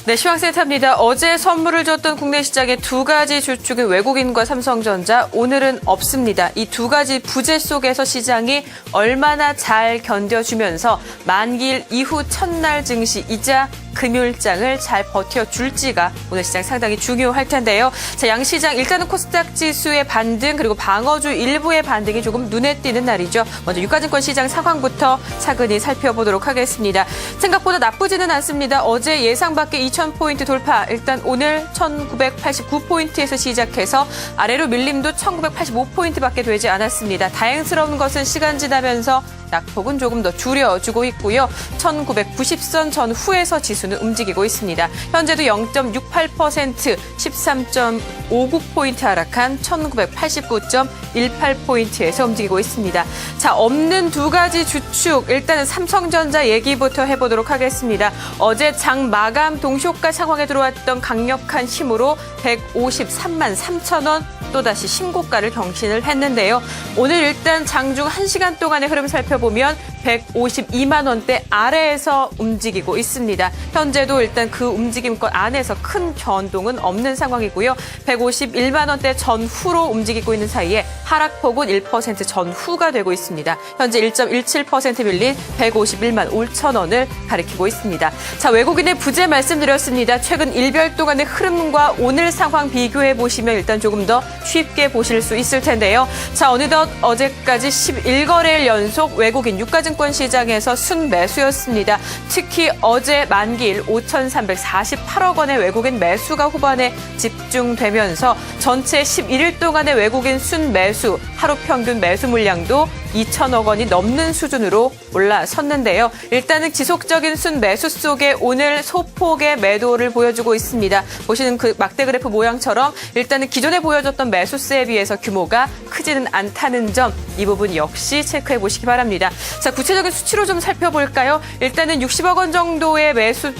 네, 시황센터입니다. 어제 선물을 줬던 국내 시장의 두 가지 주축인 외국인과 삼성전자, 오늘은 없습니다. 이 두 가지 부재 속에서 시장이 얼마나 잘 견뎌주면서 만기일 이후 첫날 증시이자 금요일장을 잘 버텨줄지가 오늘 시장 상당히 중요할 텐데요. 자, 양시장 일단은 코스닥 지수의 반등 그리고 방어주 일부의 반등이 조금 눈에 띄는 날이죠. 먼저 유가증권 시장 상황부터 차근히 살펴보도록 하겠습니다. 생각보다 나쁘지는 않습니다. 어제 예상 밖의 2,000포인트 돌파. 일단 오늘 1,989포인트에서 시작해서 아래로 밀림도 1,985포인트밖에 되지 않았습니다. 다행스러운 것은 시간 지나면서 낙폭은 조금 더 줄여주고 있고요. 1990선 전후에서 지수는 움직이고 있습니다. 현재도 0.68%, 13.59포인트 하락한 1989.18포인트에서 움직이고 있습니다. 자, 없는 두 가지 주축, 일단은 삼성전자 얘기부터 해보도록 하겠습니다. 어제 장 마감 동시효과 상황에 들어왔던 강력한 힘으로 153만 3천 원, 또다시 신고가를 경신을 했는데요. 오늘 일단 장중 1시간 동안의 흐름 살펴보면 152만 원대 아래에서 움직이고 있습니다. 현재도 일단 그 움직임권 안에서 큰 변동은 없는 상황이고요. 151만 원대 전후로 움직이고 있는 사이에 하락폭은 1% 전후가 되고 있습니다. 현재 1.17% 밀린 151만 5천 원을 가리키고 있습니다. 자, 외국인의 부재 말씀드렸습니다. 최근 일별 동안의 흐름과 오늘 상황 비교해 보시면 일단 조금 더 쉽게 보실 수 있을 텐데요. 자, 어느덧 어제까지 11거래일 연속 외국인 유가증권 시장에서 순매수였습니다. 특히 어제 만기일 5,348억 원의 외국인 매수가 후반에 집중되면서 전체 11일 동안의 외국인 순매수, 하루 평균 매수 물량도 2천억 원이 넘는 수준으로 올라섰는데요. 일단은 지속적인 순매수 속에 오늘 소폭의 매도를 보여주고 있습니다. 보시는 그 막대 그래프 모양처럼 일단은 기존에 보여줬던 매수세에 비해서 규모가 크지는 않다는 점, 이 부분 역시 체크해 보시기 바랍니다. 자, 구체적인 수치로 좀 살펴볼까요? 일단은 60억 원 정도의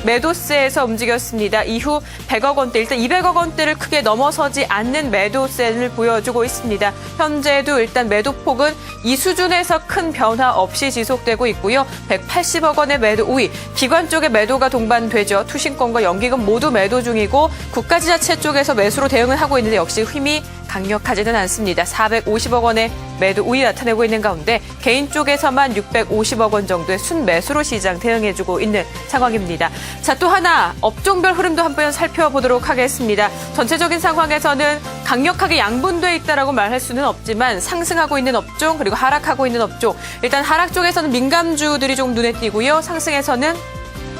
매도세에서 움직였습니다. 이후 100억 원대, 일단 200억 원대를 크게 넘어서지 않는 매도세를 보여주고 있습니다. 현재도 일단 매도폭은 이 수준에서 큰 변화 없이 지속되고 있고요. 180억 원의 매도 우위, 기관 쪽의 매도가 동반되죠. 투신권과 연기금 모두 매도 중이고 국가지자체 쪽에서 매수로 대응을 하고 있는데 역시 힘이 강력하지는 않습니다. 450억 원의 매도 우위 나타내고 있는 가운데 개인 쪽에서만 650억 원 정도의 순매수로 시장 대응해주고 있는 상황입니다. 자, 또 하나 업종별 흐름도 한번 살펴보도록 하겠습니다. 전체적인 상황에서는 강력하게 양분돼 있다라고 말할 수는 없지만 상승하고 있는 업종 그리고 하락하고 있는 업종, 일단 하락 쪽에서는 민감주들이 좀 눈에 띄고요. 상승에서는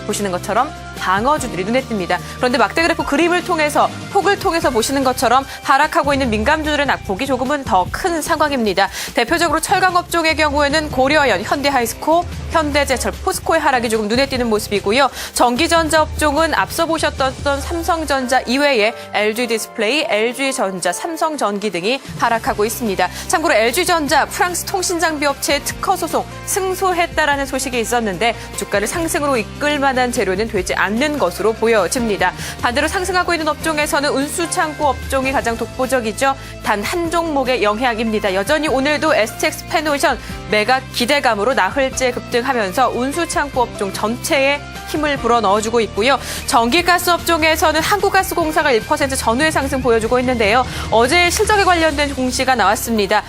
보시는 것처럼 방어주들이 눈에 띕니다. 그런데 막대 그래프 그림을 통해서, 폭을 통해서 보시는 것처럼 하락하고 있는 민감주들의 낙폭이 조금은 더 큰 상황입니다. 대표적으로 철강 업종의 경우에는 고려연, 현대하이스코, 현대제철, 포스코의 하락이 조금 눈에 띄는 모습이고요. 전기전자 업종은 앞서 보셨던 삼성전자 이외에 LG디스플레이, LG전자, 삼성전기 등이 하락하고 있습니다. 참고로 LG전자, 프랑스 통신장비 업체의 특허 소송 승소했다라는 소식이 있었는데 주가를 상승으로 이끌 만한 재료는 되지 않는 것으로 보여집니다. 반대로 상승하고 있는 업종에서는 운수창고 업종이 가장 독보적이죠. 단 한 종목의 영향입니다. 여전히 오늘도 STX 페노션 매각 기대감으로 나흘째 급등하면서 운수창고 업종 전체에 힘을 불어넣어주고 있고요. 전기가스 업종에서는 한국가스공사가 1% 전후의 상승 보여주고 있는데요. 어제 실적에 관련된 공시가 나왔습니다.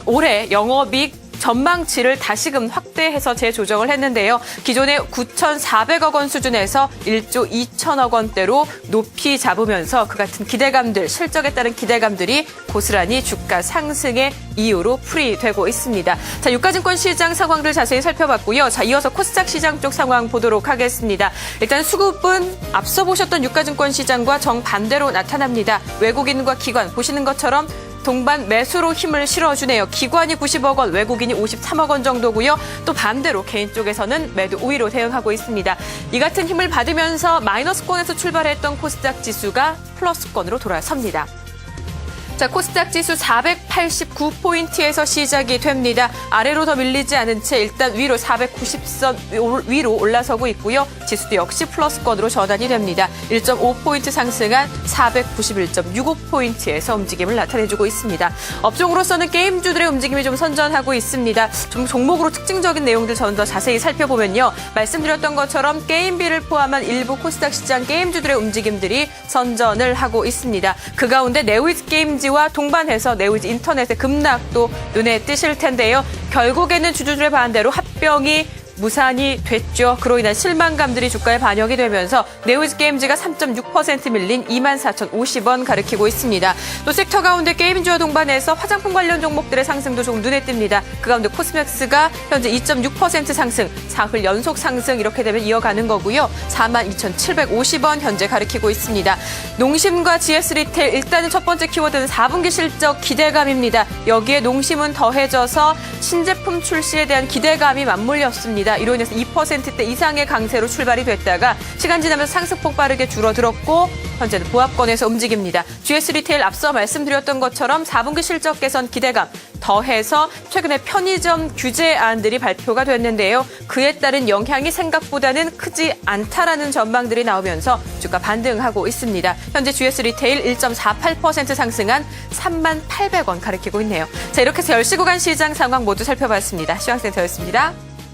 올해 영업이익 전망치를 다시금 확대해서 재조정을 했는데요. 기존의 9,400억 원 수준에서 1조 2천억 원대로 높이 잡으면서 그 같은 기대감들, 실적에 따른 기대감들이 고스란히 주가 상승의 이유로 풀이되고 있습니다. 자, 유가증권 시장 상황들 자세히 살펴봤고요. 자, 이어서 코스닥 시장 쪽 상황 보도록 하겠습니다. 일단 수급은 앞서 보셨던 유가증권 시장과 정반대로 나타납니다. 외국인과 기관 보시는 것처럼 동반 매수로 힘을 실어주네요. 기관이 90억 원, 외국인이 53억 원 정도고요. 또 반대로 개인 쪽에서는 매도 우위로 대응하고 있습니다. 이 같은 힘을 받으면서 마이너스권에서 출발했던 코스닥 지수가 플러스권으로 돌아섭니다. 자, 코스닥 지수 489포인트에서 시작이 됩니다. 아래로 더 밀리지 않은 채 일단 위로 490선 위로 올라서고 있고요. 지수도 역시 플러스권으로 전환이 됩니다. 1.5포인트 상승한 491.65포인트에서 움직임을 나타내주고 있습니다. 업종으로서는 게임주들의 움직임이 좀 선전하고 있습니다. 좀 종목으로 특징적인 내용들 전 더 자세히 살펴보면요. 말씀드렸던 것처럼 게임비를 포함한 일부 코스닥 시장 게임주들의 움직임들이 선전을 하고 있습니다. 그 가운데 네오이즈 게임즈와 동반해서 네오이즈 인터넷의 급락도 눈에 띄실 텐데요. 결국에는 주주들의 반대로 합병이 무산이 됐죠. 그로 인한 실망감들이 주가에 반영이 되면서 네오이즈 게임즈가 3.6% 밀린 24,050원 가리키고 있습니다. 또 섹터 가운데 게임주와 동반해서 화장품 관련 종목들의 상승도 조금 눈에 띕니다. 그 가운데 코스맥스가 현재 2.6% 상승, 4흘 연속 상승 이렇게 되면 이어가는 거고요. 42,750원 현재 가리키고 있습니다. 농심과 GS 리테일 일단은 첫 번째 키워드는 4분기 실적 기대감입니다. 여기에 농심은 더해져서 신제품 출시에 대한 기대감이 맞물렸습니다. 이로 인해서 2%대 이상의 강세로 출발이 됐다가 시간 지나면서 상승폭 빠르게 줄어들었고 현재는 보합권에서 움직입니다. GS 리테일 앞서 말씀드렸던 것처럼 4분기 실적 개선 기대감 더해서 최근에 편의점 규제안들이 발표가 됐는데요. 그에 따른 영향이 생각보다는 크지 않다라는 전망들이 나오면서 주가 반등하고 있습니다. 현재 GS 리테일 1.48% 상승한 38,000원 가리키고 있네요. 자, 이렇게 해서 10시 구간 시장 상황 모두 살펴봤습니다. 시황센터였습니다.